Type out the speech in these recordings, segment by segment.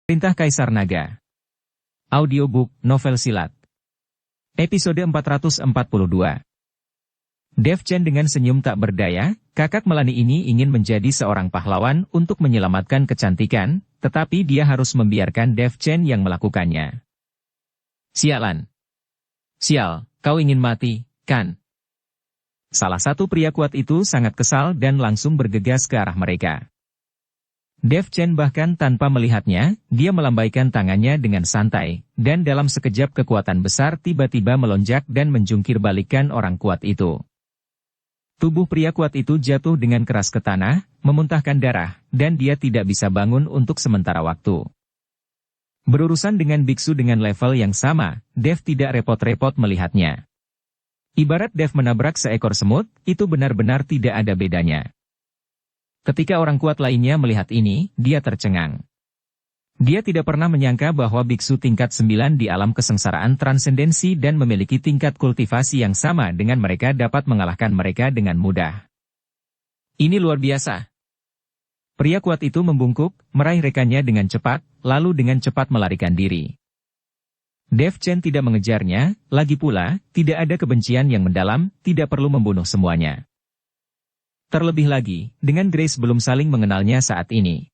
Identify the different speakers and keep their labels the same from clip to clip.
Speaker 1: Perintah Kaisar Naga. Audiobook Novel Silat. Episode 442. Dev Chen dengan senyum tak berdaya, kakak Melani ini ingin menjadi seorang pahlawan untuk menyelamatkan kecantikan, tetapi dia harus membiarkan Dev Chen yang melakukannya. Sialan. Sial, kau ingin mati, kan? Salah satu pria kuat itu sangat kesal dan langsung bergegas ke arah mereka. Dev Chen bahkan tanpa melihatnya, dia melambaikan tangannya dengan santai, dan dalam sekejap kekuatan besar tiba-tiba melonjak dan menjungkir balikkan orang kuat itu. Tubuh pria kuat itu jatuh dengan keras ke tanah, memuntahkan darah, dan dia tidak bisa bangun untuk sementara waktu. Berurusan dengan biksu dengan level yang sama, Dev tidak repot-repot melihatnya. Ibarat Dev menabrak seekor semut, itu benar-benar tidak ada bedanya. Ketika orang kuat lainnya melihat ini, dia tercengang. Dia tidak pernah menyangka bahwa biksu tingkat 9 di alam kesengsaraan transendensi dan memiliki tingkat kultivasi yang sama dengan mereka dapat mengalahkan mereka dengan mudah. Ini luar biasa. Pria kuat itu membungkuk, meraih rekannya dengan cepat, lalu dengan cepat melarikan diri. Dev Chen tidak mengejarnya, lagi pula, tidak ada kebencian yang mendalam, tidak perlu membunuh semuanya. Terlebih lagi, dengan Grace belum saling mengenalnya saat ini.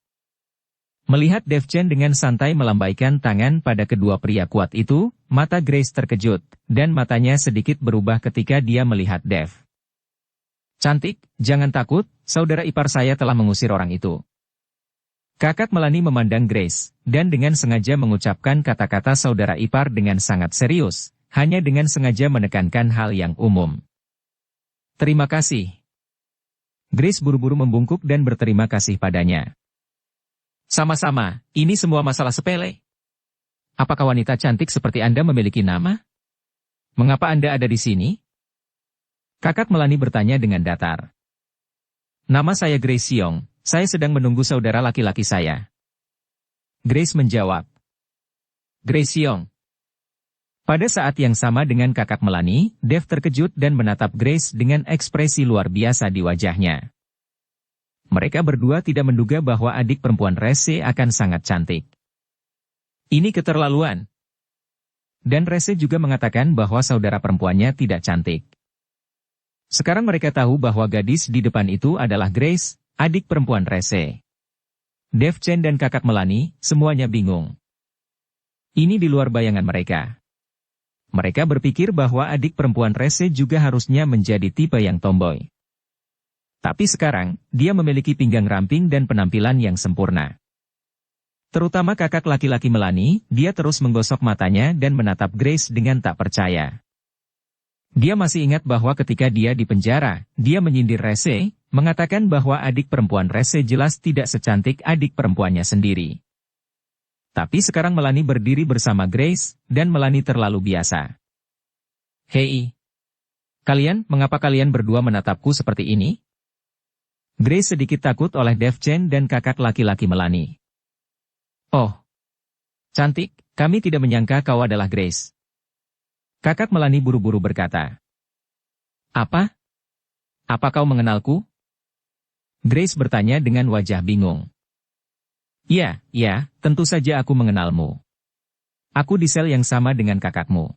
Speaker 1: Melihat Dev Chen dengan santai melambaikan tangan pada kedua pria kuat itu, mata Grace terkejut, dan matanya sedikit berubah ketika dia melihat Dev. Cantik, jangan takut, saudara ipar saya telah mengusir orang itu. Kakak Melani memandang Grace, dan dengan sengaja mengucapkan kata-kata saudara ipar dengan sangat serius, hanya dengan sengaja menekankan hal yang umum. Terima kasih. Grace buru-buru membungkuk dan berterima kasih padanya. Sama-sama, ini semua masalah sepele. Apakah wanita cantik seperti Anda memiliki nama? Mengapa Anda ada di sini? Kakak Melani bertanya dengan datar. Nama saya Grace Xiong, saya sedang menunggu saudara laki-laki saya. Grace menjawab. Grace Xiong. Pada saat yang sama dengan kakak Melani, Dev terkejut dan menatap Grace dengan ekspresi luar biasa di wajahnya. Mereka berdua tidak menduga bahwa adik perempuan Rese akan sangat cantik. Ini keterlaluan. Dan Rese juga mengatakan bahwa saudara perempuannya tidak cantik. Sekarang mereka tahu bahwa gadis di depan itu adalah Grace, adik perempuan Rese. Dev Chen dan kakak Melani, semuanya bingung. Ini di luar bayangan mereka. Mereka berpikir bahwa adik perempuan Rese juga harusnya menjadi tipe yang tomboy. Tapi sekarang, dia memiliki pinggang ramping dan penampilan yang sempurna. Terutama kakak laki-laki Melani, dia terus menggosok matanya dan menatap Grace dengan tak percaya. Dia masih ingat bahwa ketika dia di penjara, dia menyindir Rese, mengatakan bahwa adik perempuan Rese jelas tidak secantik adik perempuannya sendiri. Tapi sekarang Melani berdiri bersama Grace, dan Melani terlalu biasa. Hei! Kalian, mengapa kalian berdua menatapku seperti ini? Grace sedikit takut oleh Dev Chen dan kakak laki-laki Melani. Oh! Cantik, kami tidak menyangka kau adalah Grace. Kakak Melani buru-buru berkata. Apa? Apa kau mengenalku? Grace bertanya dengan wajah bingung. Ya, tentu saja aku mengenalmu. Aku di sel yang sama dengan kakakmu.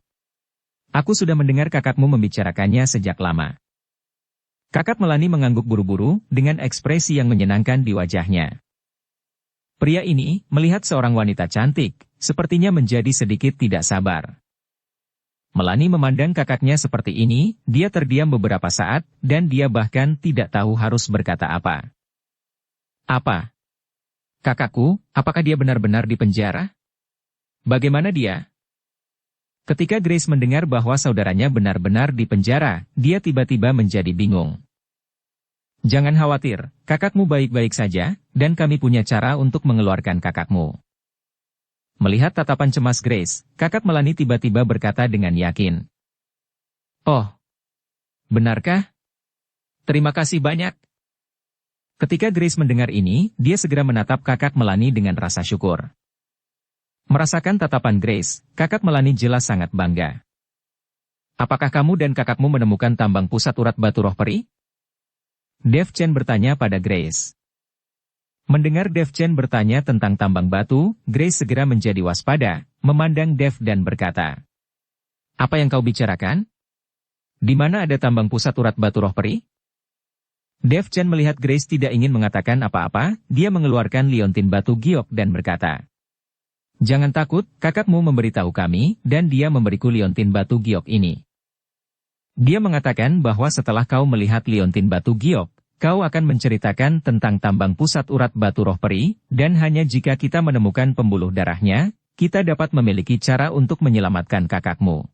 Speaker 1: Aku sudah mendengar kakakmu membicarakannya sejak lama. Kakak Melani mengangguk buru-buru, dengan ekspresi yang menyenangkan di wajahnya. Pria ini, melihat seorang wanita cantik, sepertinya menjadi sedikit tidak sabar. Melani memandang kakaknya seperti ini, dia terdiam beberapa saat, dan dia bahkan tidak tahu harus berkata apa. Apa? Kakakku, apakah dia benar-benar di penjara? Bagaimana dia? Ketika Grace mendengar bahwa saudaranya benar-benar di penjara, dia tiba-tiba menjadi bingung. Jangan khawatir, kakakmu baik-baik saja, dan kami punya cara untuk mengeluarkan kakakmu. Melihat tatapan cemas Grace, kakak Melani tiba-tiba berkata dengan yakin. Oh, benarkah? Terima kasih banyak. Ketika Grace mendengar ini, dia segera menatap kakak Melani dengan rasa syukur. Merasakan tatapan Grace, kakak Melani jelas sangat bangga. Apakah kamu dan kakakmu menemukan tambang pusat urat batu roh peri? Dev Chen bertanya pada Grace. Mendengar Dev Chen bertanya tentang tambang batu, Grace segera menjadi waspada, memandang Dev dan berkata, "Apa yang kau bicarakan? Di mana ada tambang pusat urat batu roh peri?" Dev Chen melihat Grace tidak ingin mengatakan apa-apa, dia mengeluarkan liontin batu giok dan berkata, "Jangan takut, kakakmu memberitahu kami, dan dia memberiku liontin batu giok ini. Dia mengatakan bahwa setelah kau melihat liontin batu giok, kau akan menceritakan tentang tambang pusat urat batu roh peri, dan hanya jika kita menemukan pembuluh darahnya, kita dapat memiliki cara untuk menyelamatkan kakakmu."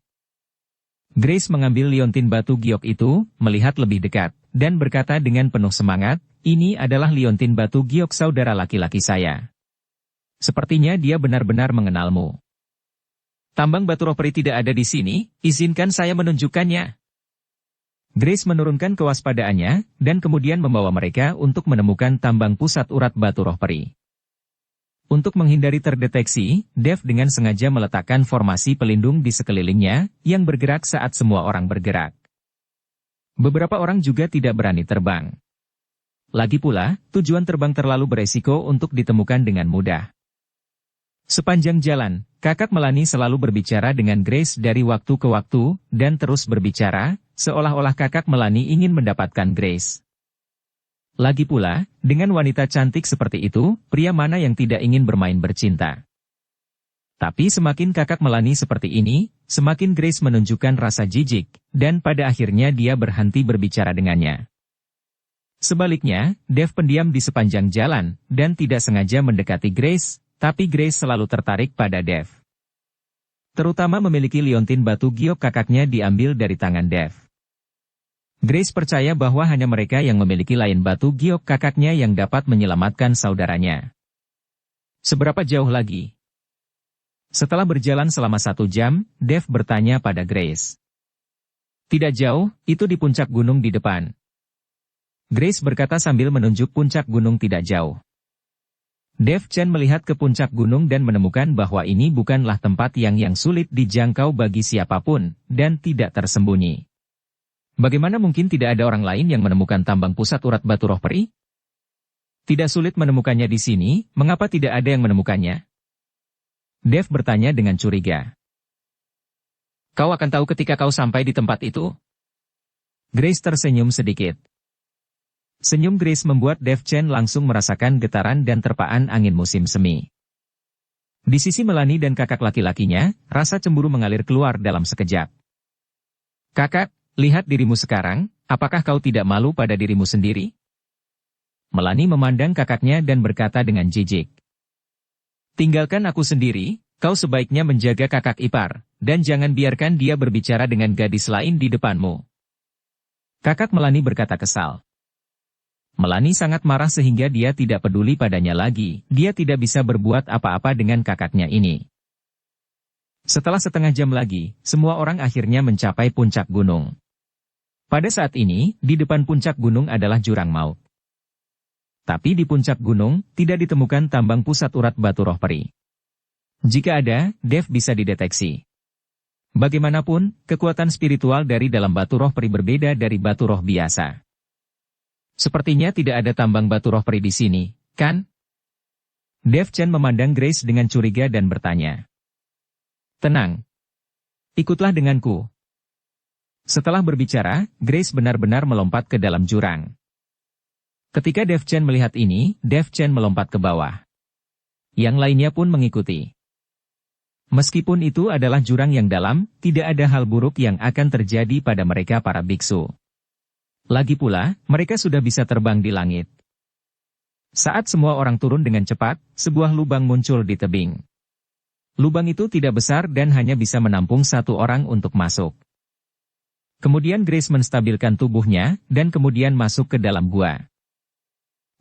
Speaker 1: Grace mengambil liontin batu giok itu, melihat lebih dekat, dan berkata dengan penuh semangat, "Ini adalah liontin batu giok saudara laki-laki saya. Sepertinya dia benar-benar mengenalmu." "Tambang batu roh peri tidak ada di sini, izinkan saya menunjukkannya." Grace menurunkan kewaspadaannya, dan kemudian membawa mereka untuk menemukan tambang pusat urat batu roh peri. Untuk menghindari terdeteksi, Dev dengan sengaja meletakkan formasi pelindung di sekelilingnya, yang bergerak saat semua orang bergerak. Beberapa orang juga tidak berani terbang. Lagi pula, tujuan terbang terlalu beresiko untuk ditemukan dengan mudah. Sepanjang jalan, kakak Melanie selalu berbicara dengan Grace dari waktu ke waktu, dan terus berbicara, seolah-olah kakak Melanie ingin mendapatkan Grace. Lagi pula, dengan wanita cantik seperti itu, pria mana yang tidak ingin bermain bercinta? Tapi semakin kakak Melanie seperti ini, semakin Grace menunjukkan rasa jijik, dan pada akhirnya dia berhenti berbicara dengannya. Sebaliknya, Dev pendiam di sepanjang jalan, dan tidak sengaja mendekati Grace, tapi Grace selalu tertarik pada Dev. Terutama memiliki liontin batu giok kakaknya diambil dari tangan Dev. Grace percaya bahwa hanya mereka yang memiliki lain batu giok kakaknya yang dapat menyelamatkan saudaranya. Seberapa jauh lagi? Setelah berjalan selama 1 jam, Dev bertanya pada Grace. "Tidak jauh, itu di puncak gunung di depan." Grace berkata sambil menunjuk puncak gunung tidak jauh. Dev Chen melihat ke puncak gunung dan menemukan bahwa ini bukanlah tempat yang sulit dijangkau bagi siapapun, dan tidak tersembunyi. Bagaimana mungkin tidak ada orang lain yang menemukan tambang pusat urat batu roh peri? Tidak sulit menemukannya di sini, mengapa tidak ada yang menemukannya? Dev bertanya dengan curiga. "Kau akan tahu ketika kau sampai di tempat itu." Grace tersenyum sedikit. Senyum Grace membuat Dev Chen langsung merasakan getaran dan terpaan angin musim semi. Di sisi Melanie dan kakak laki-lakinya, rasa cemburu mengalir keluar dalam sekejap. "Kakak, lihat dirimu sekarang, apakah kau tidak malu pada dirimu sendiri?" Melanie memandang kakaknya dan berkata dengan jijik. "Tinggalkan aku sendiri, kau sebaiknya menjaga kakak ipar, dan jangan biarkan dia berbicara dengan gadis lain di depanmu." Kakak Melanie berkata kesal. Melanie sangat marah sehingga dia tidak peduli padanya lagi, dia tidak bisa berbuat apa-apa dengan kakaknya ini. Setelah setengah jam lagi, semua orang akhirnya mencapai puncak gunung. Pada saat ini, di depan puncak gunung adalah jurang maut. Tapi di puncak gunung, tidak ditemukan tambang pusat urat batu roh peri. Jika ada, Dev bisa dideteksi. Bagaimanapun, kekuatan spiritual dari dalam batu roh peri berbeda dari batu roh biasa. Sepertinya tidak ada tambang batu roh peri di sini, kan? Dev Chen memandang Grace dengan curiga dan bertanya. "Tenang. Ikutlah denganku." Setelah berbicara, Grace benar-benar melompat ke dalam jurang. Ketika Dev Chen melihat ini, Dev Chen melompat ke bawah. Yang lainnya pun mengikuti. Meskipun itu adalah jurang yang dalam, tidak ada hal buruk yang akan terjadi pada mereka para biksu. Lagi pula, mereka sudah bisa terbang di langit. Saat semua orang turun dengan cepat, sebuah lubang muncul di tebing. Lubang itu tidak besar dan hanya bisa menampung 1 orang untuk masuk. Kemudian Grace menstabilkan tubuhnya, dan kemudian masuk ke dalam gua.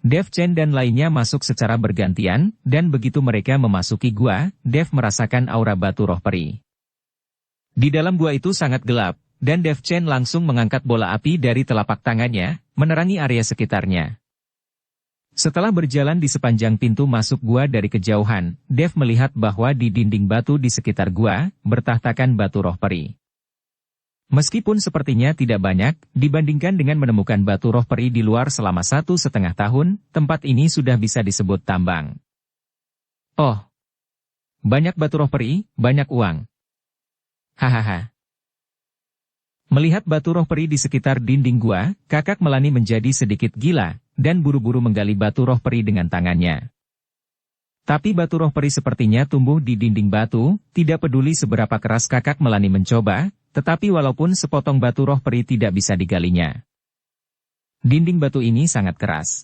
Speaker 1: Dev Chen dan lainnya masuk secara bergantian, dan begitu mereka memasuki gua, Dev merasakan aura batu roh peri. Di dalam gua itu sangat gelap, dan Dev Chen langsung mengangkat bola api dari telapak tangannya, menerangi area sekitarnya. Setelah berjalan di sepanjang pintu masuk gua dari kejauhan, Dev melihat bahwa di dinding batu di sekitar gua, bertahtakan batu roh peri. Meskipun sepertinya tidak banyak, dibandingkan dengan menemukan batu roh peri di luar selama 1,5 tahun, tempat ini sudah bisa disebut tambang. Oh, banyak batu roh peri, banyak uang. Hahaha. Melihat batu roh peri di sekitar dinding gua, kakak Melani menjadi sedikit gila, dan buru-buru menggali batu roh peri dengan tangannya. Tapi batu roh peri sepertinya tumbuh di dinding batu, tidak peduli seberapa keras kakak Melani mencoba, tetapi walaupun sepotong batu roh peri tidak bisa digalinya. Dinding batu ini sangat keras.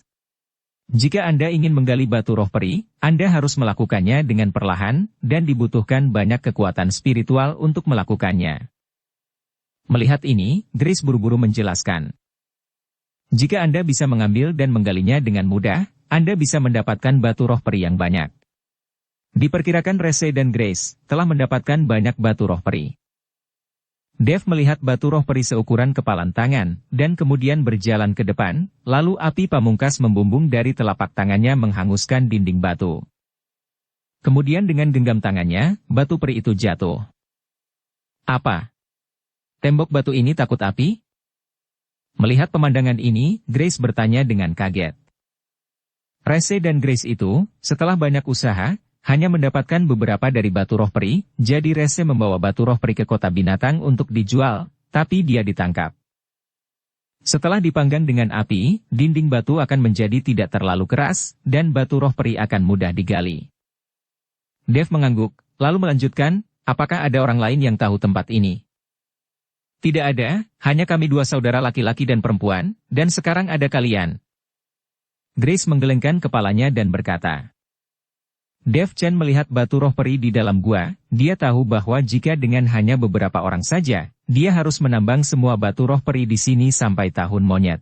Speaker 1: Jika Anda ingin menggali batu roh peri, Anda harus melakukannya dengan perlahan, dan dibutuhkan banyak kekuatan spiritual untuk melakukannya. Melihat ini, Grace buru-buru menjelaskan. Jika Anda bisa mengambil dan menggalinya dengan mudah, Anda bisa mendapatkan batu roh peri yang banyak. Diperkirakan Rese dan Grace telah mendapatkan banyak batu roh peri. Dev melihat batu roh peri seukuran kepalan tangan, dan kemudian berjalan ke depan, lalu api pamungkas membumbung dari telapak tangannya menghanguskan dinding batu. Kemudian dengan genggam tangannya, batu peri itu jatuh. Apa? Tembok batu ini takut api? Melihat pemandangan ini, Grace bertanya dengan kaget. Rese dan Grace itu, setelah banyak usaha, hanya mendapatkan beberapa dari batu roh peri, jadi Rese membawa batu roh peri ke kota binatang untuk dijual, tapi dia ditangkap. Setelah dipanggang dengan api, dinding batu akan menjadi tidak terlalu keras, dan batu roh peri akan mudah digali. Dev mengangguk, lalu melanjutkan, apakah ada orang lain yang tahu tempat ini? Tidak ada, hanya kami dua saudara laki-laki dan perempuan, dan sekarang ada kalian. Grace menggelengkan kepalanya dan berkata. Dev Chen melihat batu roh peri di dalam gua, dia tahu bahwa jika dengan hanya beberapa orang saja, dia harus menambang semua batu roh peri di sini sampai tahun monyet.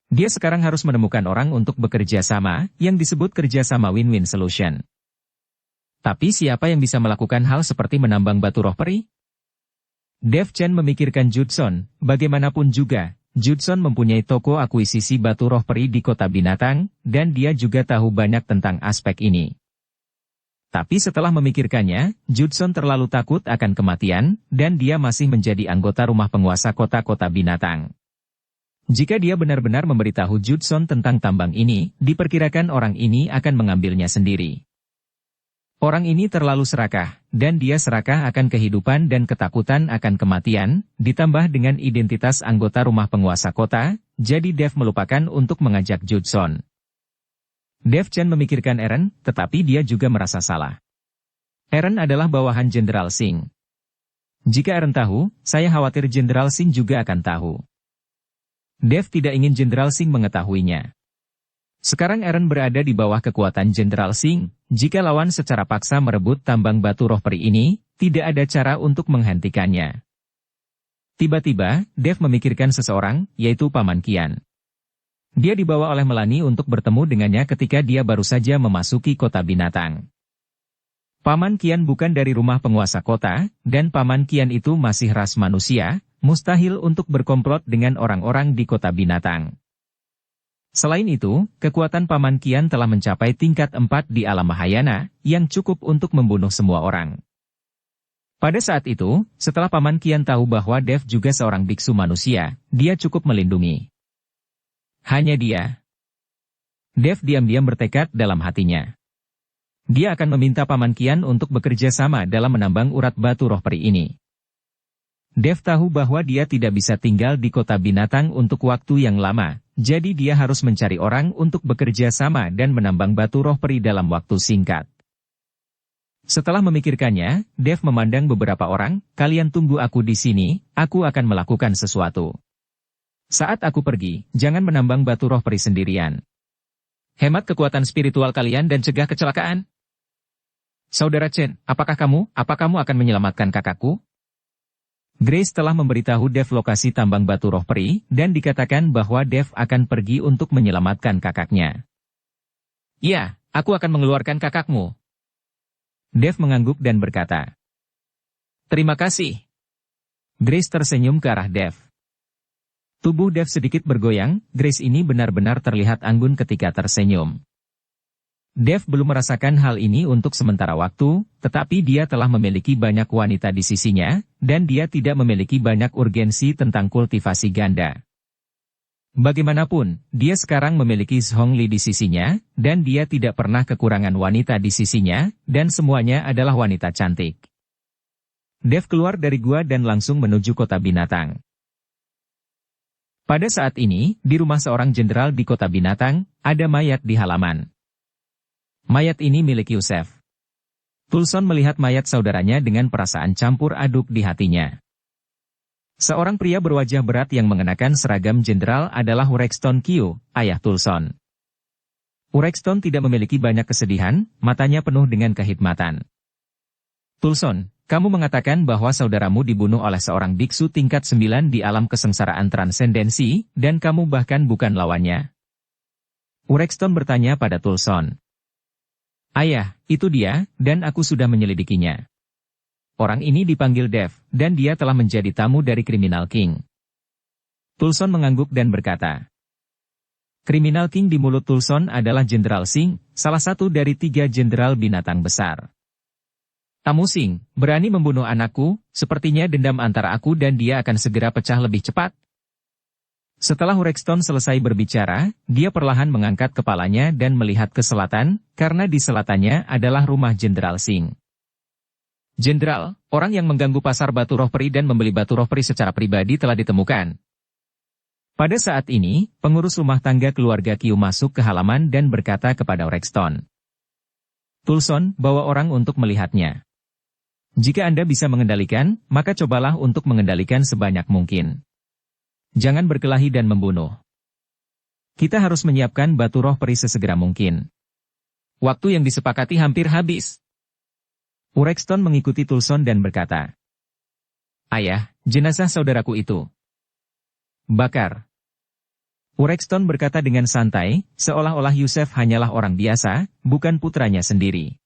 Speaker 1: Dia sekarang harus menemukan orang untuk bekerja sama, yang disebut kerjasama win-win solution. Tapi siapa yang bisa melakukan hal seperti menambang batu roh peri? Dev Chen memikirkan Judson, bagaimanapun juga, Judson mempunyai toko akuisisi batu roh peri di kota binatang, dan dia juga tahu banyak tentang aspek ini. Tapi setelah memikirkannya, Judson terlalu takut akan kematian, dan dia masih menjadi anggota rumah penguasa kota-kota binatang. Jika dia benar-benar memberitahu Judson tentang tambang ini, diperkirakan orang ini akan mengambilnya sendiri. Orang ini terlalu serakah, dan dia serakah akan kehidupan dan ketakutan akan kematian, ditambah dengan identitas anggota rumah penguasa kota, jadi Dev melupakan untuk mengajak Judson. Dev Chen memikirkan Eren, tetapi dia juga merasa salah. Eren adalah bawahan Jenderal Singh. Jika Eren tahu, saya khawatir Jenderal Singh juga akan tahu. Dev tidak ingin Jenderal Singh mengetahuinya. Sekarang Eren berada di bawah kekuatan Jenderal Singh, jika lawan secara paksa merebut tambang batu roh peri ini, tidak ada cara untuk menghentikannya. Tiba-tiba, Dev memikirkan seseorang, yaitu Paman Qian. Dia dibawa oleh Melani untuk bertemu dengannya ketika dia baru saja memasuki kota binatang. Paman Qian bukan dari rumah penguasa kota, dan Paman Qian itu masih ras manusia, mustahil untuk berkomplot dengan orang-orang di kota binatang. Selain itu, kekuatan Paman Qian telah mencapai tingkat 4 di alam Mahayana, yang cukup untuk membunuh semua orang. Pada saat itu, setelah Paman Qian tahu bahwa Dev juga seorang biksu manusia, dia cukup melindungi. Hanya dia. Dev diam-diam bertekad dalam hatinya. Dia akan meminta Paman Qian untuk bekerja sama dalam menambang urat batu roh peri ini. Dev tahu bahwa dia tidak bisa tinggal di kota binatang untuk waktu yang lama, jadi dia harus mencari orang untuk bekerja sama dan menambang batu roh peri dalam waktu singkat. Setelah memikirkannya, Dev memandang beberapa orang, kalian tunggu aku di sini, aku akan melakukan sesuatu. Saat aku pergi, jangan menambang batu roh peri sendirian. Hemat kekuatan spiritual kalian dan cegah kecelakaan. Saudara Chen, apakah kamu akan menyelamatkan kakakku? Grace telah memberitahu Dev lokasi tambang batu roh peri, dan dikatakan bahwa Dev akan pergi untuk menyelamatkan kakaknya. Ya, aku akan mengeluarkan kakakmu. Dev mengangguk dan berkata. Terima kasih. Grace tersenyum ke arah Dev. Tubuh Dev sedikit bergoyang, Grace ini benar-benar terlihat anggun ketika tersenyum. Dev belum merasakan hal ini untuk sementara waktu, tetapi dia telah memiliki banyak wanita di sisinya, dan dia tidak memiliki banyak urgensi tentang kultivasi ganda. Bagaimanapun, dia sekarang memiliki Zhongli di sisinya, dan dia tidak pernah kekurangan wanita di sisinya, dan semuanya adalah wanita cantik. Dev keluar dari gua dan langsung menuju kota binatang. Pada saat ini, di rumah seorang jenderal di kota binatang, ada mayat di halaman. Mayat ini milik Yusef. Tulson melihat mayat saudaranya dengan perasaan campur aduk di hatinya. Seorang pria berwajah berat yang mengenakan seragam jenderal adalah Urexton Kyu, ayah Tulson. Urexton tidak memiliki banyak kesedihan, matanya penuh dengan kehikmatan. Tulson, kamu mengatakan bahwa saudaramu dibunuh oleh seorang biksu tingkat 9 di alam kesengsaraan transendensi, dan kamu bahkan bukan lawannya. Urexton bertanya pada Tulson. Ayah, itu dia, dan aku sudah menyelidikinya. Orang ini dipanggil Dev, dan dia telah menjadi tamu dari Criminal King. Tulson mengangguk dan berkata. Criminal King di mulut Tulson adalah Jenderal Singh, salah satu dari 3 jenderal binatang besar. Tamu Singh, berani membunuh anakku, sepertinya dendam antara aku dan dia akan segera pecah lebih cepat. Setelah Urexton selesai berbicara, dia perlahan mengangkat kepalanya dan melihat ke selatan, karena di selatannya adalah rumah Jenderal Singh. Jenderal, orang yang mengganggu pasar batu roh peri dan membeli batu roh peri secara pribadi telah ditemukan. Pada saat ini, pengurus rumah tangga keluarga Kyu masuk ke halaman dan berkata kepada Urexton. Tulson, bawa orang untuk melihatnya. Jika Anda bisa mengendalikan, maka cobalah untuk mengendalikan sebanyak mungkin. Jangan berkelahi dan membunuh. Kita harus menyiapkan batu roh peri sesegera mungkin. Waktu yang disepakati hampir habis. Urexton mengikuti Tulson dan berkata, Ayah, jenazah saudaraku itu. Bakar. Urexton berkata dengan santai, seolah-olah Yusef hanyalah orang biasa, bukan putranya sendiri.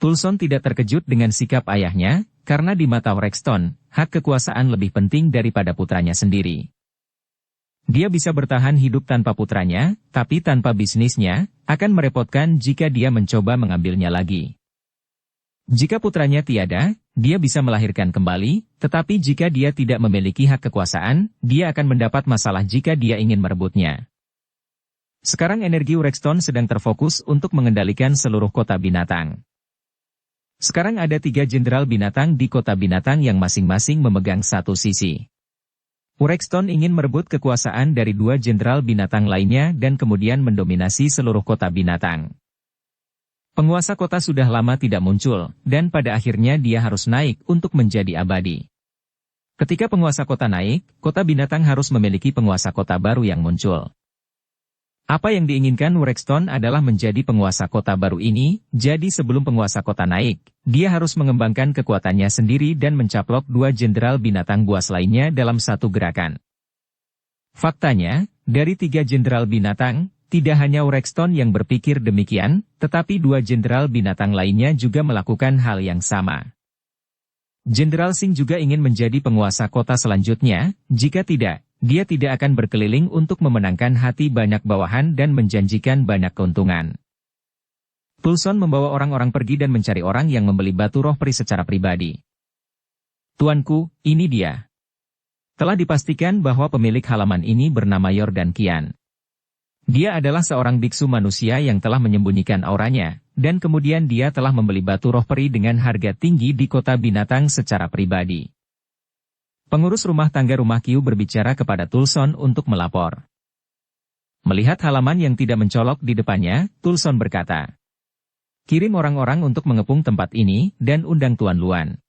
Speaker 1: Tulson tidak terkejut dengan sikap ayahnya, karena di mata Urexton, hak kekuasaan lebih penting daripada putranya sendiri. Dia bisa bertahan hidup tanpa putranya, tapi tanpa bisnisnya, akan merepotkan jika dia mencoba mengambilnya lagi. Jika putranya tiada, dia bisa melahirkan kembali, tetapi jika dia tidak memiliki hak kekuasaan, dia akan mendapat masalah jika dia ingin merebutnya. Sekarang energi Urexton sedang terfokus untuk mengendalikan seluruh kota binatang. Sekarang ada 3 jenderal binatang di kota binatang yang masing-masing memegang satu sisi. Urexton ingin merebut kekuasaan dari 2 jenderal binatang lainnya dan kemudian mendominasi seluruh kota binatang. Penguasa kota sudah lama tidak muncul, dan pada akhirnya dia harus naik untuk menjadi abadi. Ketika penguasa kota naik, kota binatang harus memiliki penguasa kota baru yang muncul. Apa yang diinginkan Urexton adalah menjadi penguasa kota baru ini, jadi sebelum penguasa kota naik, dia harus mengembangkan kekuatannya sendiri dan mencaplok 2 jenderal binatang buas lainnya dalam satu gerakan. Faktanya, dari 3 jenderal binatang, tidak hanya Urexton yang berpikir demikian, tetapi 2 jenderal binatang lainnya juga melakukan hal yang sama. Jenderal Singh juga ingin menjadi penguasa kota selanjutnya, jika tidak, dia tidak akan berkeliling untuk memenangkan hati banyak bawahan dan menjanjikan banyak keuntungan. Tulson membawa orang-orang pergi dan mencari orang yang membeli batu roh peri secara pribadi. Tuanku, ini dia. Telah dipastikan bahwa pemilik halaman ini bernama Yordan Kian. Dia adalah seorang biksu manusia yang telah menyembunyikan auranya, dan kemudian dia telah membeli batu roh peri dengan harga tinggi di kota binatang secara pribadi. Pengurus rumah tangga rumah Kyu berbicara kepada Tulson untuk melapor. Melihat halaman yang tidak mencolok di depannya, Tulson berkata, kirim orang-orang untuk mengepung tempat ini, dan undang Tuan Luan.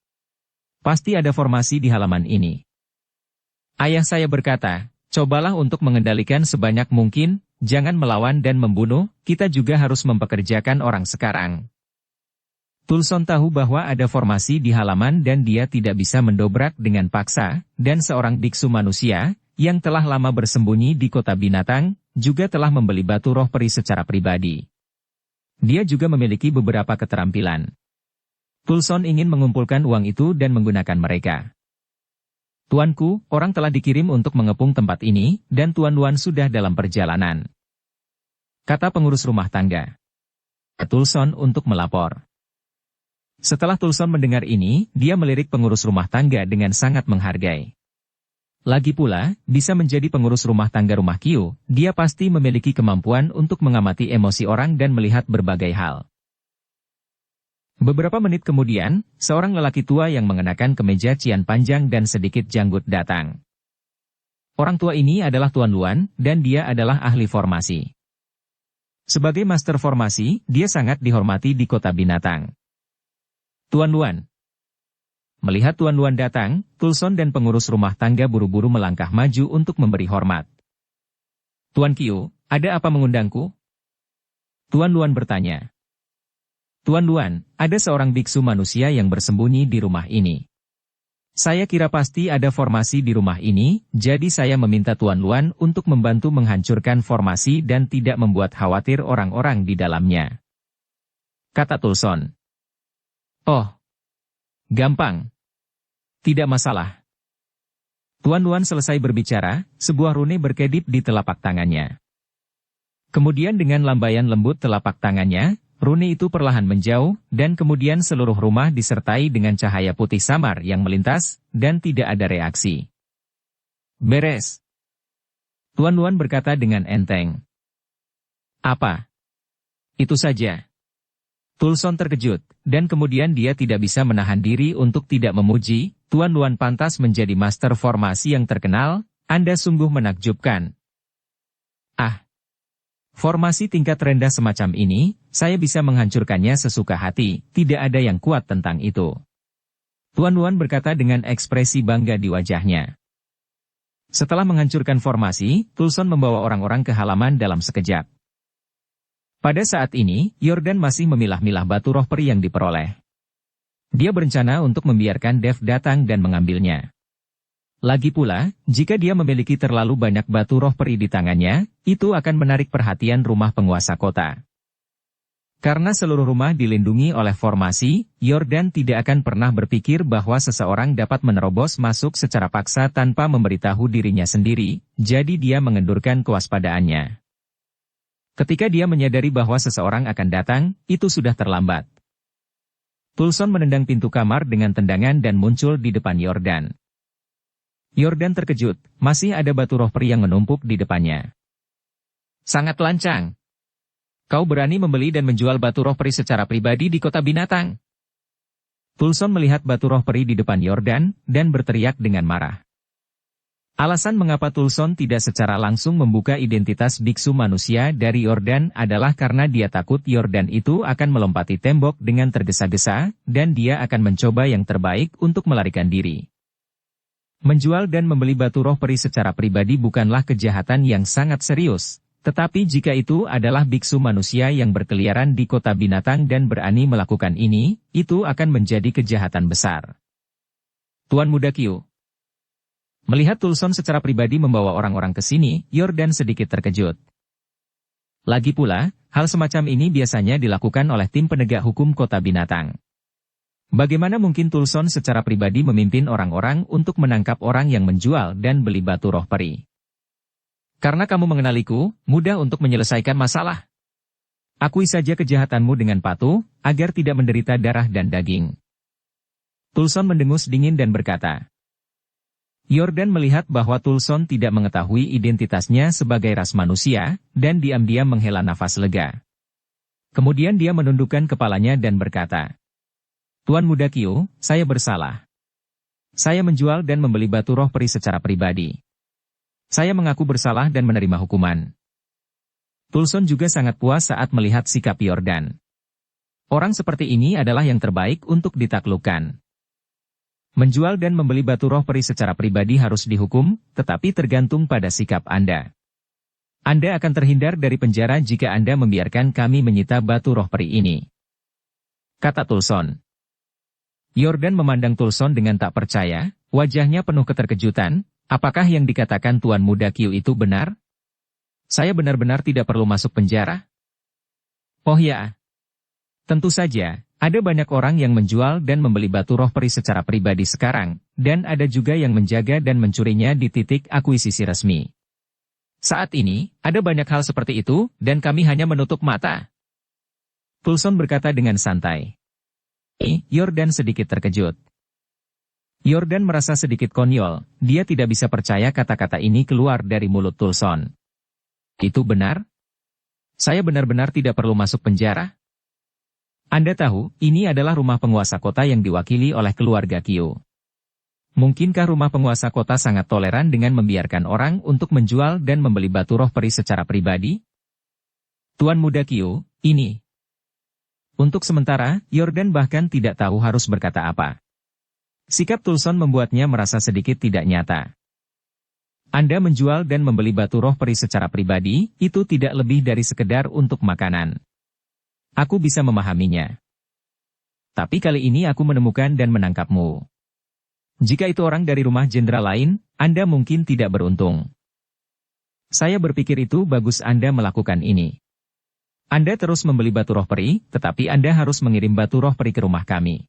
Speaker 1: Pasti ada formasi di halaman ini. Ayah saya berkata, cobalah untuk mengendalikan sebanyak mungkin, jangan melawan dan membunuh, kita juga harus mempekerjakan orang sekarang. Tulson tahu bahwa ada formasi di halaman dan dia tidak bisa mendobrak dengan paksa, dan seorang biksu manusia, yang telah lama bersembunyi di kota binatang, juga telah membeli batu roh peri secara pribadi. Dia juga memiliki beberapa keterampilan. Tulson ingin mengumpulkan uang itu dan menggunakan mereka. Tuanku, orang telah dikirim untuk mengepung tempat ini, dan Tuan Luan sudah dalam perjalanan. Kata pengurus rumah tangga. Tulson untuk melapor. Setelah Tulson mendengar ini, dia melirik pengurus rumah tangga dengan sangat menghargai. Lagi pula, bisa menjadi pengurus rumah tangga rumah Kyu, dia pasti memiliki kemampuan untuk mengamati emosi orang dan melihat berbagai hal. Beberapa menit kemudian, seorang lelaki tua yang mengenakan kemeja cian panjang dan sedikit janggut datang. Orang tua ini adalah Tuan Luan, dan dia adalah ahli formasi. Sebagai master formasi, dia sangat dihormati di kota binatang. Tuan Luan. Melihat Tuan Luan datang, Tulson dan pengurus rumah tangga buru-buru melangkah maju untuk memberi hormat. Tuan Kyu, ada apa mengundangku? Tuan Luan bertanya. Tuan Luan, ada seorang biksu manusia yang bersembunyi di rumah ini. Saya kira pasti ada formasi di rumah ini, jadi saya meminta Tuan Luan untuk membantu menghancurkan formasi dan tidak membuat khawatir orang-orang di dalamnya. Kata Tulson. Oh, gampang. Tidak masalah. Tuan Luan selesai berbicara, sebuah rune berkedip di telapak tangannya. Kemudian dengan lambaian lembut telapak tangannya, rune itu perlahan menjauh, dan kemudian seluruh rumah disertai dengan cahaya putih samar yang melintas, dan tidak ada reaksi. Beres. Tuan Luan berkata dengan enteng. Apa? Itu saja. Tulson terkejut, dan kemudian dia tidak bisa menahan diri untuk tidak memuji, Tuan Luan pantas menjadi master formasi yang terkenal, Anda sungguh menakjubkan. Ah, formasi tingkat rendah semacam ini, saya bisa menghancurkannya sesuka hati, tidak ada yang kuat tentang itu. Tuan Luan berkata dengan ekspresi bangga di wajahnya. Setelah menghancurkan formasi, Tulson membawa orang-orang ke halaman dalam sekejap. Pada saat ini, Yordan masih memilah-milah batu roh peri yang diperoleh. Dia berencana untuk membiarkan Dev datang dan mengambilnya. Lagi pula, jika dia memiliki terlalu banyak batu roh peri di tangannya, itu akan menarik perhatian rumah penguasa kota. Karena seluruh rumah dilindungi oleh formasi, Yordan tidak akan pernah berpikir bahwa seseorang dapat menerobos masuk secara paksa tanpa memberitahu dirinya sendiri, jadi dia mengendurkan kewaspadaannya. Ketika dia menyadari bahwa seseorang akan datang, itu sudah terlambat. Tulson menendang pintu kamar dengan tendangan dan muncul di depan Yordan. Yordan terkejut, masih ada batu roh peri yang menumpuk di depannya. Sangat lancang. Kau berani membeli dan menjual batu roh peri secara pribadi di kota binatang. Tulson melihat batu roh peri di depan Yordan, dan berteriak dengan marah. Alasan mengapa Tulson tidak secara langsung membuka identitas biksu manusia dari Yordan adalah karena dia takut Yordan itu akan melompati tembok dengan tergesa-gesa, dan dia akan mencoba yang terbaik untuk melarikan diri. Menjual dan membeli batu roh peri secara pribadi bukanlah kejahatan yang sangat serius, tetapi jika itu adalah biksu manusia yang berkeliaran di kota binatang dan berani melakukan ini, itu akan menjadi kejahatan besar. Tuan Muda Kyu. Melihat Tulson secara pribadi membawa orang-orang ke sini, Yordan sedikit terkejut. Lagi pula, hal semacam ini biasanya dilakukan oleh tim penegak hukum kota binatang. Bagaimana mungkin Tulson secara pribadi memimpin orang-orang untuk menangkap orang yang menjual dan beli batu roh peri? Karena kamu mengenaliku, mudah untuk menyelesaikan masalah. Akui saja kejahatanmu dengan patuh, agar tidak menderita darah dan daging. Tulson mendengus dingin dan berkata. Yordan melihat bahwa Tulson tidak mengetahui identitasnya sebagai ras manusia, dan diam-diam menghela nafas lega. Kemudian dia menundukkan kepalanya dan berkata, Tuan Muda Kyu, saya bersalah. Saya menjual dan membeli batu roh peri secara pribadi. Saya mengaku bersalah dan menerima hukuman. Tulson juga sangat puas saat melihat sikap Yordan. Orang seperti ini adalah yang terbaik untuk ditaklukkan. Menjual dan membeli batu roh peri secara pribadi harus dihukum, tetapi tergantung pada sikap Anda. Anda akan terhindar dari penjara jika Anda membiarkan kami menyita batu roh peri ini. Kata Tulson. Yordan memandang Tulson dengan tak percaya, wajahnya penuh keterkejutan, apakah yang dikatakan Tuan Muda Kyu itu benar? Saya benar-benar tidak perlu masuk penjara? Oh ya. Tentu saja. Ada banyak orang yang menjual dan membeli batu roh peri secara pribadi sekarang, dan ada juga yang menjaga dan mencurinya di titik akuisisi resmi. Saat ini, ada banyak hal seperti itu, dan kami hanya menutup mata. Tulson berkata dengan santai. Yordan sedikit terkejut. Yordan merasa sedikit konyol, dia tidak bisa percaya kata-kata ini keluar dari mulut Tulson. Itu benar? Saya benar-benar tidak perlu masuk penjara? Anda tahu, ini adalah rumah penguasa kota yang diwakili oleh keluarga Qiu. Mungkinkah rumah penguasa kota sangat toleran dengan membiarkan orang untuk menjual dan membeli batu roh peri secara pribadi? Tuan Muda Qiu, ini. Untuk sementara, Yordan bahkan tidak tahu harus berkata apa. Sikap Tulson membuatnya merasa sedikit tidak nyata. Anda menjual dan membeli batu roh peri secara pribadi, itu tidak lebih dari sekedar untuk makanan. Aku bisa memahaminya. Tapi kali ini aku menemukan dan menangkapmu. Jika itu orang dari rumah jenderal lain, Anda mungkin tidak beruntung. Saya berpikir itu bagus Anda melakukan ini. Anda terus membeli batu roh peri, tetapi Anda harus mengirim batu roh peri ke rumah kami.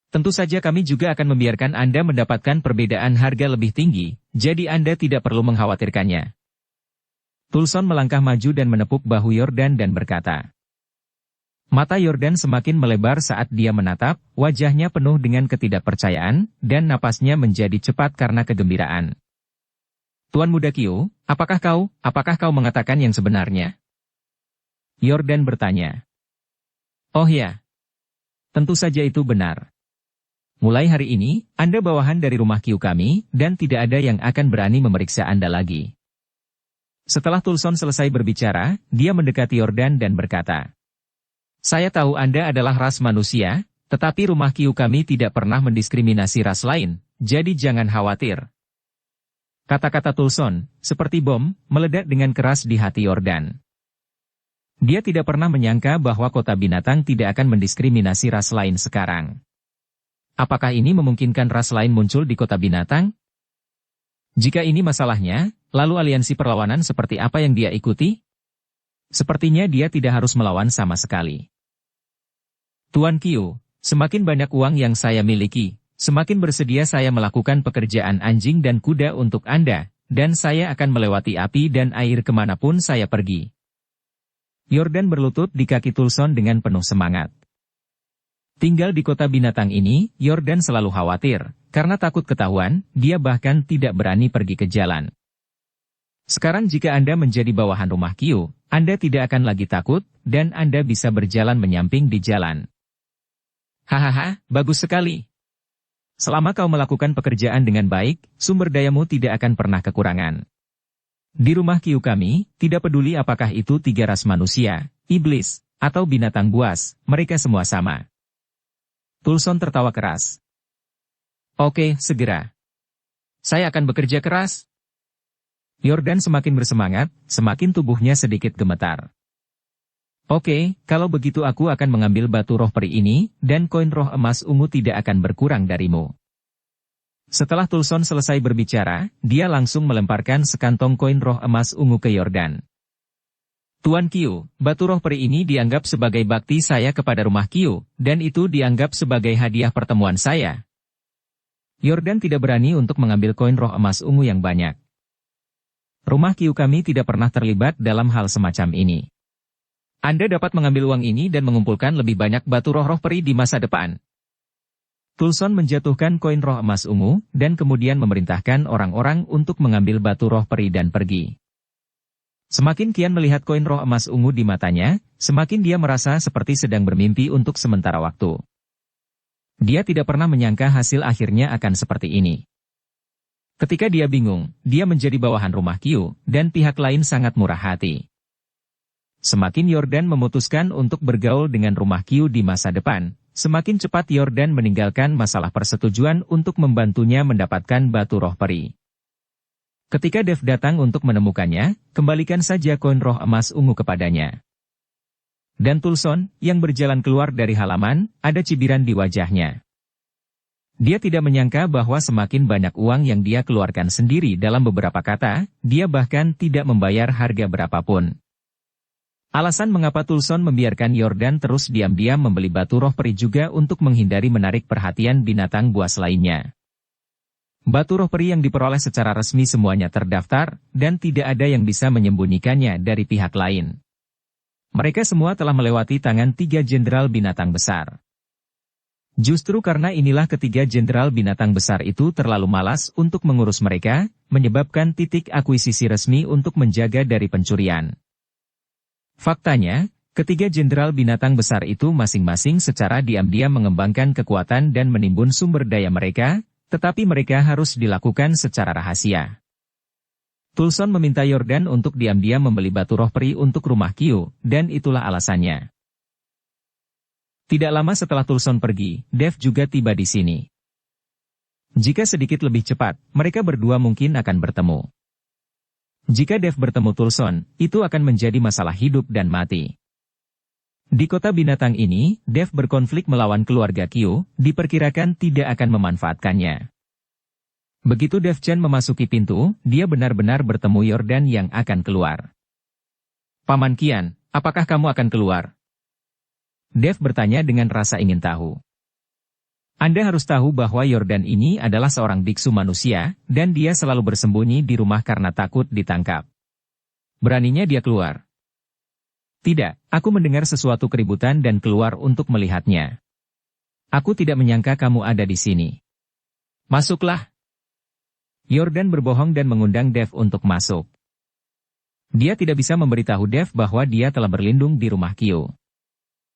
Speaker 1: Tentu saja kami juga akan membiarkan Anda mendapatkan perbedaan harga lebih tinggi, jadi Anda tidak perlu mengkhawatirkannya. Tulson melangkah maju dan menepuk bahu Yordan dan berkata. Mata Yordan semakin melebar saat dia menatap, wajahnya penuh dengan ketidakpercayaan, dan napasnya menjadi cepat karena kegembiraan. Tuan Muda Qiu, apakah kau mengatakan yang sebenarnya? Yordan bertanya. Oh ya. Tentu saja itu benar. Mulai hari ini, Anda bawahan dari rumah Qiu kami, dan tidak ada yang akan berani memeriksa Anda lagi. Setelah Tulson selesai berbicara, dia mendekati Yordan dan berkata, saya tahu Anda adalah ras manusia, tetapi rumah Qiu kami tidak pernah mendiskriminasi ras lain, jadi jangan khawatir. Kata-kata Tulson, seperti bom, meledak dengan keras di hati Yordan. Dia tidak pernah menyangka bahwa kota binatang tidak akan mendiskriminasi ras lain sekarang. Apakah ini memungkinkan ras lain muncul di kota binatang? Jika ini masalahnya, lalu aliansi perlawanan seperti apa yang dia ikuti? Sepertinya dia tidak harus melawan sama sekali. Tuan Qiu, semakin banyak uang yang saya miliki, semakin bersedia saya melakukan pekerjaan anjing dan kuda untuk Anda, dan saya akan melewati api dan air kemanapun saya pergi. Yordan berlutut di kaki Tulson dengan penuh semangat. Tinggal di kota binatang ini, Yordan selalu khawatir, karena takut ketahuan, dia bahkan tidak berani pergi ke jalan. Sekarang jika Anda menjadi bawahan rumah Qiu, Anda tidak akan lagi takut, dan Anda bisa berjalan menyamping di jalan. Hahaha, bagus sekali. Selama kau melakukan pekerjaan dengan baik, sumber dayamu tidak akan pernah kekurangan. Di rumah Qiu kami, tidak peduli apakah itu 3 ras manusia, iblis, atau binatang buas, mereka semua sama. Tulson tertawa keras. Oke, segera. Saya akan bekerja keras. Yordan semakin bersemangat, semakin tubuhnya sedikit gemetar. Oke, kalau begitu aku akan mengambil batu roh peri ini, dan koin roh emas ungu tidak akan berkurang darimu. Setelah Tulson selesai berbicara, dia langsung melemparkan sekantong koin roh emas ungu ke Yordan. Tuan Qiu, batu roh peri ini dianggap sebagai bakti saya kepada rumah Qiu, dan itu dianggap sebagai hadiah pertemuan saya. Yordan tidak berani untuk mengambil koin roh emas ungu yang banyak. Rumah Qiu kami tidak pernah terlibat dalam hal semacam ini. Anda dapat mengambil uang ini dan mengumpulkan lebih banyak batu roh peri di masa depan. Tulson menjatuhkan koin roh emas ungu, dan kemudian memerintahkan orang-orang untuk mengambil batu roh peri dan pergi. Semakin kian melihat koin roh emas ungu di matanya, semakin dia merasa seperti sedang bermimpi untuk sementara waktu. Dia tidak pernah menyangka hasil akhirnya akan seperti ini. Ketika dia bingung, dia menjadi bawahan rumah Qiu, dan pihak lain sangat murah hati. Semakin Yordan memutuskan untuk bergaul dengan rumah Qiu di masa depan, semakin cepat Yordan meninggalkan masalah persetujuan untuk membantunya mendapatkan batu roh peri. Ketika Dev datang untuk menemukannya, kembalikan saja koin roh emas ungu kepadanya. Dan Tulson, yang berjalan keluar dari halaman, ada cibiran di wajahnya. Dia tidak menyangka bahwa semakin banyak uang yang dia keluarkan sendiri dalam beberapa kata, dia bahkan tidak membayar harga berapapun. Alasan mengapa Tulson membiarkan Yordan terus diam-diam membeli batu roh peri juga untuk menghindari menarik perhatian binatang buas lainnya. Batu roh peri yang diperoleh secara resmi semuanya terdaftar, dan tidak ada yang bisa menyembunyikannya dari pihak lain. Mereka semua telah melewati tangan 3 jenderal binatang besar. Justru karena inilah ketiga jenderal binatang besar itu terlalu malas untuk mengurus mereka, menyebabkan titik akuisisi resmi untuk menjaga dari pencurian. Faktanya, ketiga jenderal binatang besar itu masing-masing secara diam-diam mengembangkan kekuatan dan menimbun sumber daya mereka, tetapi mereka harus dilakukan secara rahasia. Tulson meminta Yordan untuk diam-diam membeli batu roh peri untuk rumah Kyo, dan itulah alasannya. Tidak lama setelah Tulson pergi, Dev juga tiba di sini. Jika sedikit lebih cepat, mereka berdua mungkin akan bertemu. Jika Dev bertemu Tulson, itu akan menjadi masalah hidup dan mati. Di kota binatang ini, Dev berkonflik melawan keluarga Kyo, diperkirakan tidak akan memanfaatkannya. Begitu Dev Chen memasuki pintu, dia benar-benar bertemu Yordan yang akan keluar. Paman Qian, apakah kamu akan keluar? Dev bertanya dengan rasa ingin tahu. Anda harus tahu bahwa Yordan ini adalah seorang biksu manusia, dan dia selalu bersembunyi di rumah karena takut ditangkap. Beraninya dia keluar. Tidak, aku mendengar sesuatu keributan dan keluar untuk melihatnya. Aku tidak menyangka kamu ada di sini. Masuklah. Yordan berbohong dan mengundang Dev untuk masuk. Dia tidak bisa memberitahu Dev bahwa dia telah berlindung di rumah Kyo.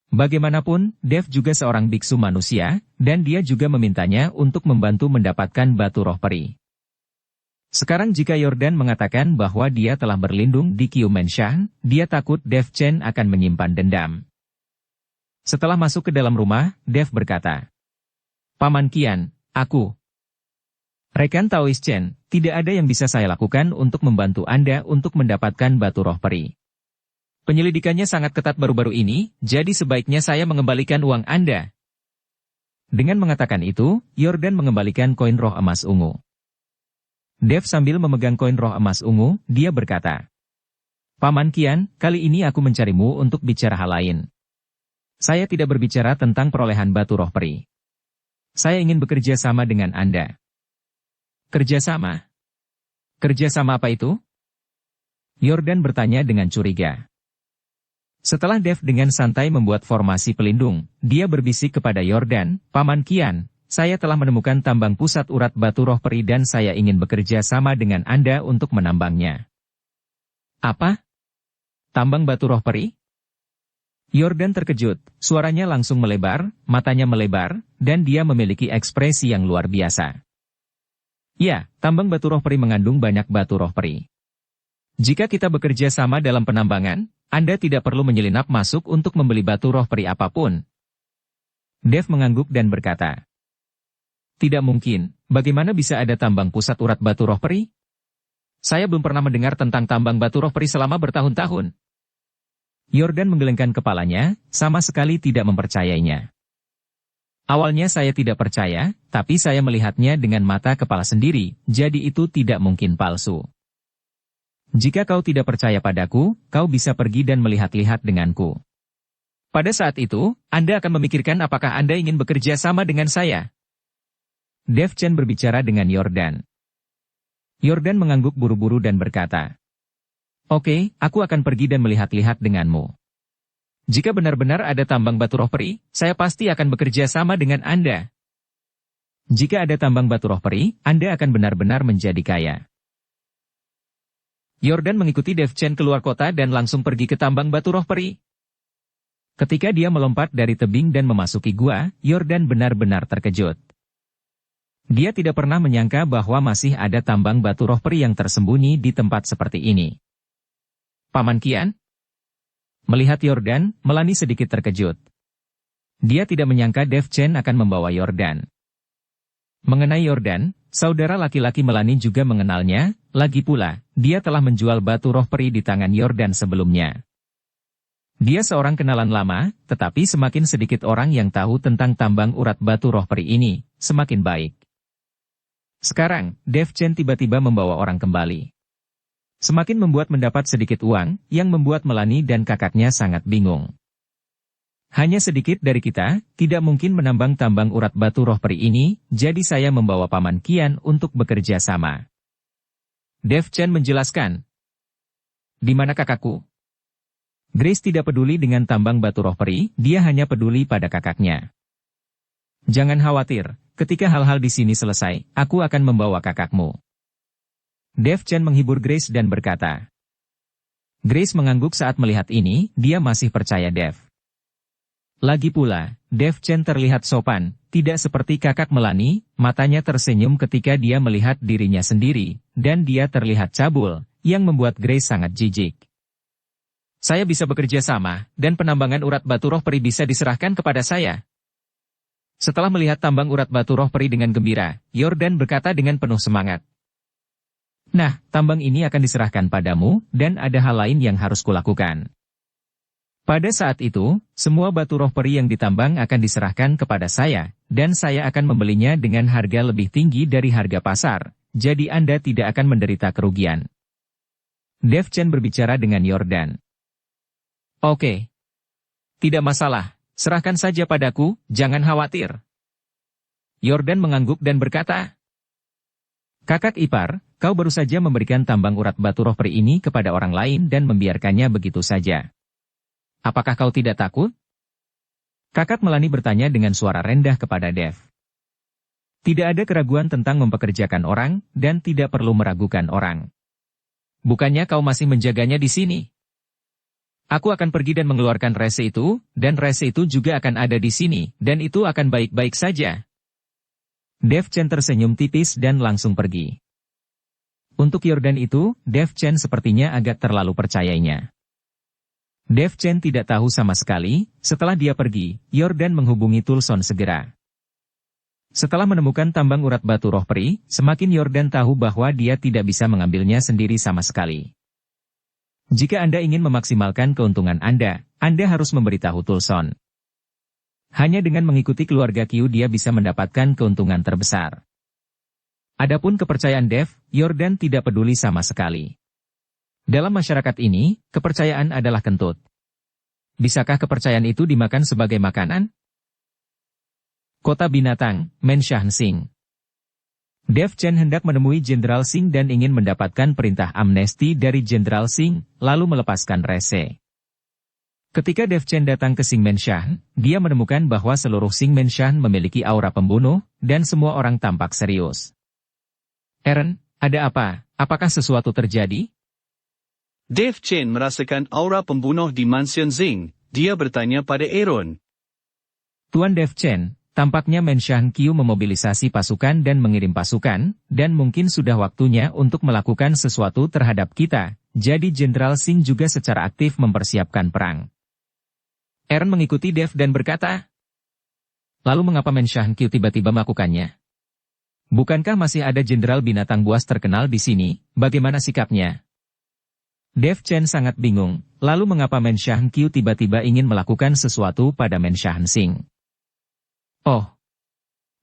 Speaker 1: Bagaimanapun, Dev juga seorang biksu manusia, dan dia juga memintanya untuk membantu mendapatkan batu roh peri. Sekarang jika Yordan mengatakan bahwa dia telah berlindung di Kyo Mansion, dia takut Dev Chen akan menyimpan dendam. Setelah masuk ke dalam rumah, Dev berkata, Paman Qian, aku. Rekan Taois Chen, tidak ada yang bisa saya lakukan untuk membantu Anda untuk mendapatkan batu roh peri. Penyelidikannya sangat ketat baru-baru ini, jadi sebaiknya saya mengembalikan uang Anda. Dengan mengatakan itu, Yordan mengembalikan koin roh emas ungu. Dev sambil memegang koin roh emas ungu, dia berkata, Paman Qian, kali ini aku mencarimu untuk bicara hal lain. Saya tidak berbicara tentang perolehan batu roh peri. Saya ingin bekerja sama dengan Anda. Kerjasama? Kerjasama apa itu? Yordan bertanya dengan curiga. Setelah Dev dengan santai membuat formasi pelindung, dia berbisik kepada Yordan, Paman Qian, saya telah menemukan tambang pusat urat batu roh peri dan saya ingin bekerja sama dengan Anda untuk menambangnya. Apa? Tambang batu roh peri? Yordan terkejut, suaranya langsung melebar, matanya melebar, dan dia memiliki ekspresi yang luar biasa. Ya, tambang batu roh peri mengandung banyak batu roh peri. Jika kita bekerja sama dalam penambangan, Anda tidak perlu menyelinap masuk untuk membeli batu roh peri apapun. Dev mengangguk dan berkata, Tidak mungkin, bagaimana bisa ada tambang pusat urat batu roh peri? Saya belum pernah mendengar tentang tambang batu roh peri selama bertahun-tahun. Yordan menggelengkan kepalanya, sama sekali tidak mempercayainya. Awalnya saya tidak percaya, tapi saya melihatnya dengan mata kepala sendiri, jadi itu tidak mungkin palsu. Jika kau tidak percaya padaku, kau bisa pergi dan melihat-lihat denganku. Pada saat itu, Anda akan memikirkan apakah Anda ingin bekerja sama dengan saya. Dev Chen berbicara dengan Yordan. Yordan mengangguk buru-buru dan berkata, Oke, aku akan pergi dan melihat-lihat denganmu. Jika benar-benar ada tambang batu roh peri, saya pasti akan bekerja sama dengan Anda. Jika ada tambang batu roh peri, Anda akan benar-benar menjadi kaya. Yordan mengikuti Dev Chen keluar kota dan langsung pergi ke tambang batu roh peri. Ketika dia melompat dari tebing dan memasuki gua, Yordan benar-benar terkejut. Dia tidak pernah menyangka bahwa masih ada tambang batu roh peri yang tersembunyi di tempat seperti ini. Paman Qian? Melihat Yordan, Melanie sedikit terkejut. Dia tidak menyangka Dev Chen akan membawa Yordan. Mengenai Yordan, saudara laki-laki Melanie juga mengenalnya, lagi pula, dia telah menjual batu roh peri di tangan Yordan sebelumnya. Dia seorang kenalan lama, tetapi semakin sedikit orang yang tahu tentang tambang urat batu roh peri ini, semakin baik. Sekarang, Dev Chen tiba-tiba membawa orang kembali. Semakin membuat mendapat sedikit uang, yang membuat Melanie dan kakaknya sangat bingung. Hanya sedikit dari kita, tidak mungkin menambang tambang urat batu roh peri ini, jadi saya membawa Paman Qian untuk bekerja sama. Dev Chen menjelaskan. Di mana kakakku? Grace tidak peduli dengan tambang batu roh peri, dia hanya peduli pada kakaknya. Jangan khawatir, ketika hal-hal di sini selesai, aku akan membawa kakakmu. Dev Chen menghibur Grace dan berkata. Grace mengangguk saat melihat ini, dia masih percaya Dev. Lagi pula, Dev Chen terlihat sopan, tidak seperti kakak Melanie, matanya tersenyum ketika dia melihat dirinya sendiri, dan dia terlihat cabul, yang membuat Grace sangat jijik. Saya bisa bekerja sama, dan penambangan urat batu roh peri bisa diserahkan kepada saya. Setelah melihat tambang urat batu roh peri dengan gembira, Yordan berkata dengan penuh semangat. Nah, tambang ini akan diserahkan padamu, dan ada hal lain yang harus kulakukan. Pada saat itu, semua batu roh peri yang ditambang akan diserahkan kepada saya, dan saya akan membelinya dengan harga lebih tinggi dari harga pasar, jadi Anda tidak akan menderita kerugian. Dev Chen berbicara dengan Yordan. Oke. Tidak masalah. Serahkan saja padaku, jangan khawatir. Yordan mengangguk dan berkata, Kakak ipar, kau baru saja memberikan tambang urat batu roh peri ini kepada orang lain dan membiarkannya begitu saja. Apakah kau tidak takut? Kakak Melanie bertanya dengan suara rendah kepada Dev. Tidak ada keraguan tentang mempekerjakan orang, dan tidak perlu meragukan orang. Bukannya kau masih menjaganya di sini? Aku akan pergi dan mengeluarkan rese itu, dan rese itu juga akan ada di sini, dan itu akan baik-baik saja. Dev Chen tersenyum tipis dan langsung pergi. Untuk Yordan itu, Dev Chen sepertinya agak terlalu percayainya. Dev Chen tidak tahu sama sekali, setelah dia pergi, Yordan menghubungi Tulson segera. Setelah menemukan tambang urat batu roh peri, semakin Yordan tahu bahwa dia tidak bisa mengambilnya sendiri sama sekali. Jika Anda ingin memaksimalkan keuntungan Anda harus memberitahu Tulson. Hanya dengan mengikuti keluarga Qiu dia bisa mendapatkan keuntungan terbesar. Adapun kepercayaan Dev, Yordan tidak peduli sama sekali. Dalam masyarakat ini, kepercayaan adalah kentut. Bisakah kepercayaan itu dimakan sebagai makanan? Kota Binatang, Menshan Sing. Dev Chen hendak menemui Jenderal Singh dan ingin mendapatkan perintah amnesti dari Jenderal Singh, lalu melepaskan rese. Ketika Dev Chen datang ke Sing Menshan, dia menemukan bahwa seluruh Sing Menshan memiliki aura pembunuh, dan semua orang tampak serius. Eren, ada apa? Apakah sesuatu terjadi?
Speaker 2: Dev Chen merasakan aura pembunuh di Mansion Sing, dia bertanya pada Aaron.
Speaker 1: Tuan Dev Chen, tampaknya Menshan Qiu memobilisasi pasukan dan mengirim pasukan, dan mungkin sudah waktunya untuk melakukan sesuatu terhadap kita, jadi Jenderal Singh juga secara aktif mempersiapkan perang. Aaron mengikuti Dev dan berkata, lalu mengapa Menshan Qiu tiba-tiba melakukannya? Bukankah masih ada Jenderal Binatang Buas terkenal di sini, bagaimana sikapnya? Dev Chen sangat bingung, lalu mengapa Menshan Qiu tiba-tiba ingin melakukan sesuatu pada Menshan Singh? Oh,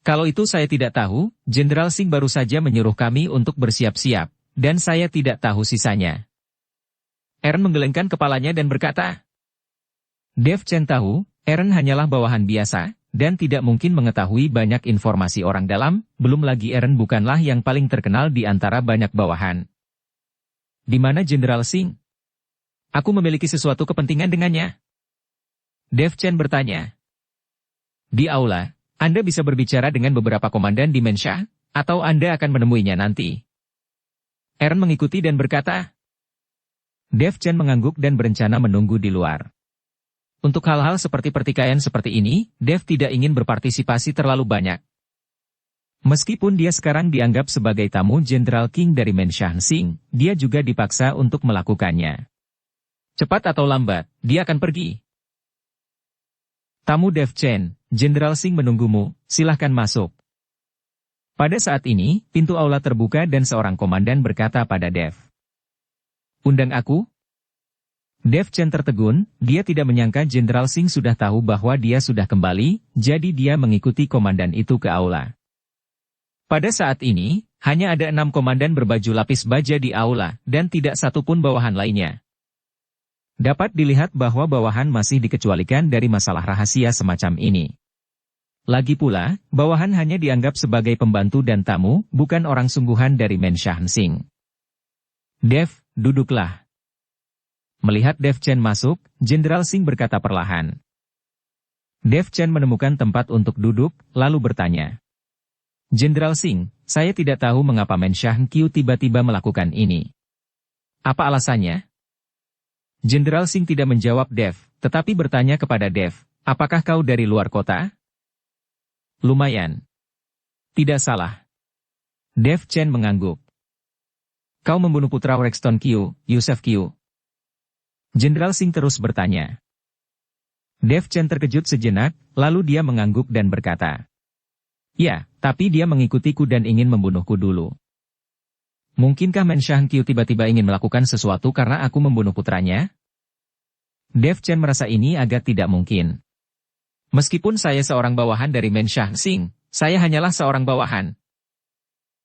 Speaker 1: kalau itu saya tidak tahu, Jenderal Singh baru saja menyuruh kami untuk bersiap-siap, dan saya tidak tahu sisanya. Aaron menggelengkan kepalanya dan berkata, Dev Chen tahu, Aaron hanyalah bawahan biasa, dan tidak mungkin mengetahui banyak informasi orang dalam, belum lagi Aaron bukanlah yang paling terkenal di antara banyak bawahan. Di mana Jenderal Singh? Aku memiliki sesuatu kepentingan dengannya. Dev Chen bertanya. Di aula, Anda bisa berbicara dengan beberapa komandan di Mensha, atau Anda akan menemuinya nanti. Aaron mengikuti dan berkata. Dev Chen mengangguk dan berencana menunggu di luar. Untuk hal-hal seperti pertikaian seperti ini, Dev tidak ingin berpartisipasi terlalu banyak. Meskipun dia sekarang dianggap sebagai tamu Jenderal King dari Menshan Singh, dia juga dipaksa untuk melakukannya. Cepat atau lambat, dia akan pergi. Tamu Dev Chen, Jenderal Singh menunggumu, silahkan masuk. Pada saat ini, pintu aula terbuka dan seorang komandan berkata pada Dev. Undang aku? Dev Chen tertegun, dia tidak menyangka Jenderal Singh sudah tahu bahwa dia sudah kembali, jadi dia mengikuti komandan itu ke aula. Pada saat ini, hanya ada 6 komandan berbaju lapis baja di aula, dan tidak satupun bawahan lainnya. Dapat dilihat bahwa bawahan masih dikecualikan dari masalah rahasia semacam ini. Lagi pula, bawahan hanya dianggap sebagai pembantu dan tamu, bukan orang sungguhan dari Menshan Singh. Dev, duduklah. Melihat Dev Chen masuk, Jenderal Singh berkata perlahan. Dev Chen menemukan tempat untuk duduk, lalu bertanya. Jenderal Singh, saya tidak tahu mengapa Men Shang Qiu tiba-tiba melakukan ini. Apa alasannya? Jenderal Singh tidak menjawab Dev, tetapi bertanya kepada Dev, apakah kau dari luar kota? Lumayan. Tidak salah. Dev Chen mengangguk. Kau membunuh putra Rexton Qiu, Yusef Qiu. Jenderal Singh terus bertanya. Dev Chen terkejut sejenak, lalu dia mengangguk dan berkata. Ya, tapi dia mengikutiku dan ingin membunuhku dulu. Mungkinkah Men Shang Qiu tiba-tiba ingin melakukan sesuatu karena aku membunuh putranya? Dev Chen merasa ini agak tidak mungkin. Meskipun saya seorang bawahan dari Men Shang Sing, saya hanyalah seorang bawahan.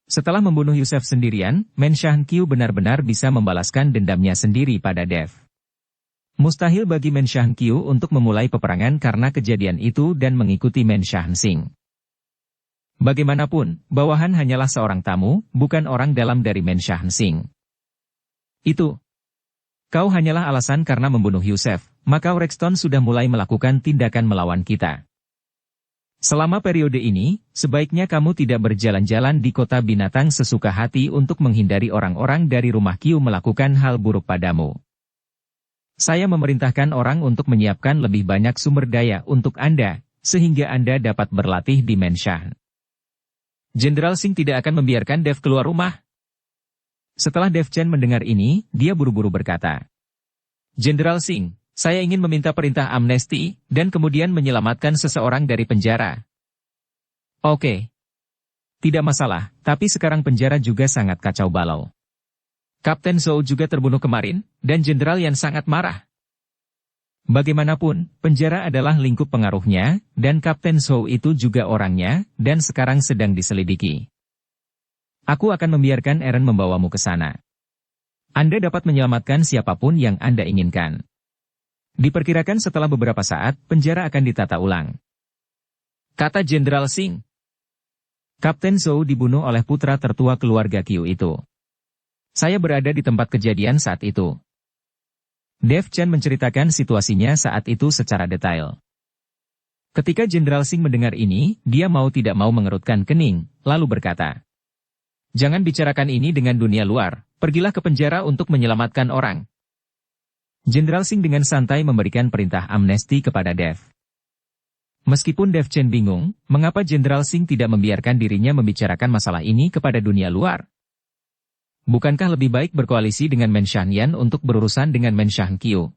Speaker 1: Setelah membunuh Yusef sendirian, Men Shang Qiu benar-benar bisa membalaskan dendamnya sendiri pada Dev. Mustahil bagi Men Shang Qiu untuk memulai peperangan karena kejadian itu dan mengikuti Men Shang Sing. Bagaimanapun, bawahan hanyalah seorang tamu, bukan orang dalam dari Men Shang Sing. Itu. Kau hanyalah alasan karena membunuh Yusef, maka Rexton sudah mulai melakukan tindakan melawan kita. Selama periode ini, sebaiknya kamu tidak berjalan-jalan di kota binatang sesuka hati untuk menghindari orang-orang dari rumah Qiu melakukan hal buruk padamu. Saya memerintahkan orang untuk menyiapkan lebih banyak sumber daya untuk Anda, sehingga Anda dapat berlatih di Men Shang. Jenderal Singh tidak akan membiarkan Dev keluar rumah. Setelah Dev Chen mendengar ini, dia buru-buru berkata. Jenderal Singh, saya ingin meminta perintah amnesti, dan kemudian menyelamatkan seseorang dari penjara. Oke. Tidak masalah, tapi sekarang penjara juga sangat kacau balau. Kapten Zhou juga terbunuh kemarin, dan Jenderal Yan sangat marah. Bagaimanapun, penjara adalah lingkup pengaruhnya, dan Kapten Zhou itu juga orangnya, dan sekarang sedang diselidiki. Aku akan membiarkan Eren membawamu ke sana. Anda dapat menyelamatkan siapapun yang Anda inginkan. Diperkirakan setelah beberapa saat, penjara akan ditata ulang. Kata Jenderal Singh. Kapten Zhou dibunuh oleh putra tertua keluarga Qiu itu. Saya berada di tempat kejadian saat itu. Dev Chen menceritakan situasinya saat itu secara detail. Ketika Jenderal Singh mendengar ini, dia mau tidak mau mengerutkan kening, lalu berkata, Jangan bicarakan ini dengan dunia luar, pergilah ke penjara untuk menyelamatkan orang. Jenderal Singh dengan santai memberikan perintah amnesti kepada Dev. Meskipun Dev Chen bingung, mengapa Jenderal Singh tidak membiarkan dirinya membicarakan masalah ini kepada dunia luar? Bukankah lebih baik berkoalisi dengan Men Shang Yan untuk berurusan dengan Men Shang Qiu?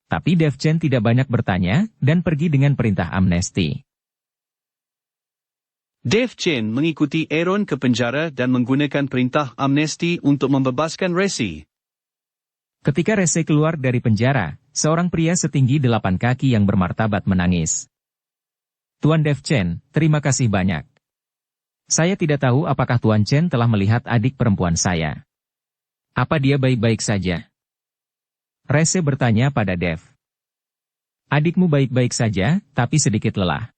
Speaker 1: Tapi Dev Chen tidak banyak bertanya, dan pergi dengan perintah amnesti.
Speaker 2: Dev Chen mengikuti Aaron ke penjara dan menggunakan perintah amnesti untuk membebaskan Resi.
Speaker 1: Ketika Resi keluar dari penjara, seorang pria setinggi 8 kaki yang bermartabat menangis. Tuan Dev Chen, terima kasih banyak. Saya tidak tahu apakah Tuan Chen telah melihat adik perempuan saya. Apa dia baik-baik saja? Rese bertanya pada Dev. Adikmu baik-baik saja, tapi sedikit lelah.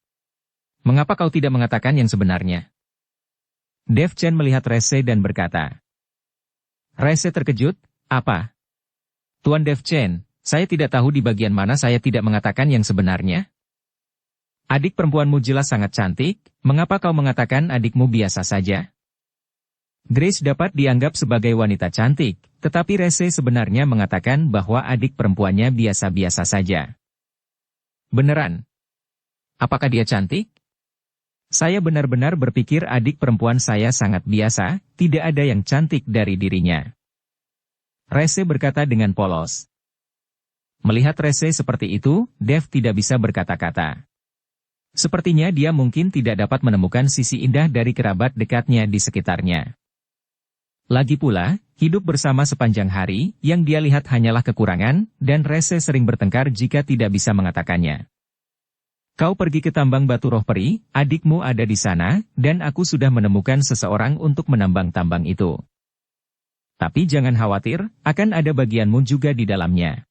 Speaker 1: Mengapa kau tidak mengatakan yang sebenarnya? Dev Chen melihat Rese dan berkata. Rese terkejut, apa? Tuan Dev Chen, saya tidak tahu di bagian mana saya tidak mengatakan yang sebenarnya. Adik perempuanmu jelas sangat cantik, mengapa kau mengatakan adikmu biasa saja? Grace dapat dianggap sebagai wanita cantik, tetapi Rese sebenarnya mengatakan bahwa adik perempuannya biasa-biasa saja. Beneran? Apakah dia cantik? Saya benar-benar berpikir adik perempuan saya sangat biasa, tidak ada yang cantik dari dirinya. Rese berkata dengan polos. Melihat Rese seperti itu, Dev tidak bisa berkata-kata. Sepertinya dia mungkin tidak dapat menemukan sisi indah dari kerabat dekatnya di sekitarnya. Lagi pula, hidup bersama sepanjang hari, yang dia lihat hanyalah kekurangan, dan Rese sering bertengkar jika tidak bisa mengatakannya. Kau pergi ke tambang batu roh peri, adikmu ada di sana, dan aku sudah menemukan seseorang untuk menambang tambang itu. Tapi jangan khawatir, akan ada bagianmu juga di dalamnya.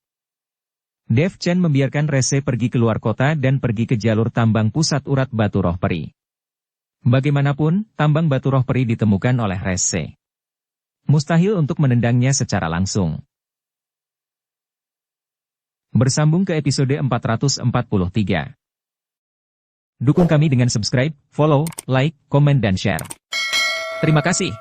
Speaker 1: Dev Chen membiarkan Rese pergi keluar kota dan pergi ke jalur tambang pusat urat batu roh peri. Bagaimanapun, tambang batu roh peri ditemukan oleh Rese. Mustahil untuk menendangnya secara langsung. Bersambung ke episode 443. Dukung kami dengan subscribe, follow, like, komen dan share. Terima kasih.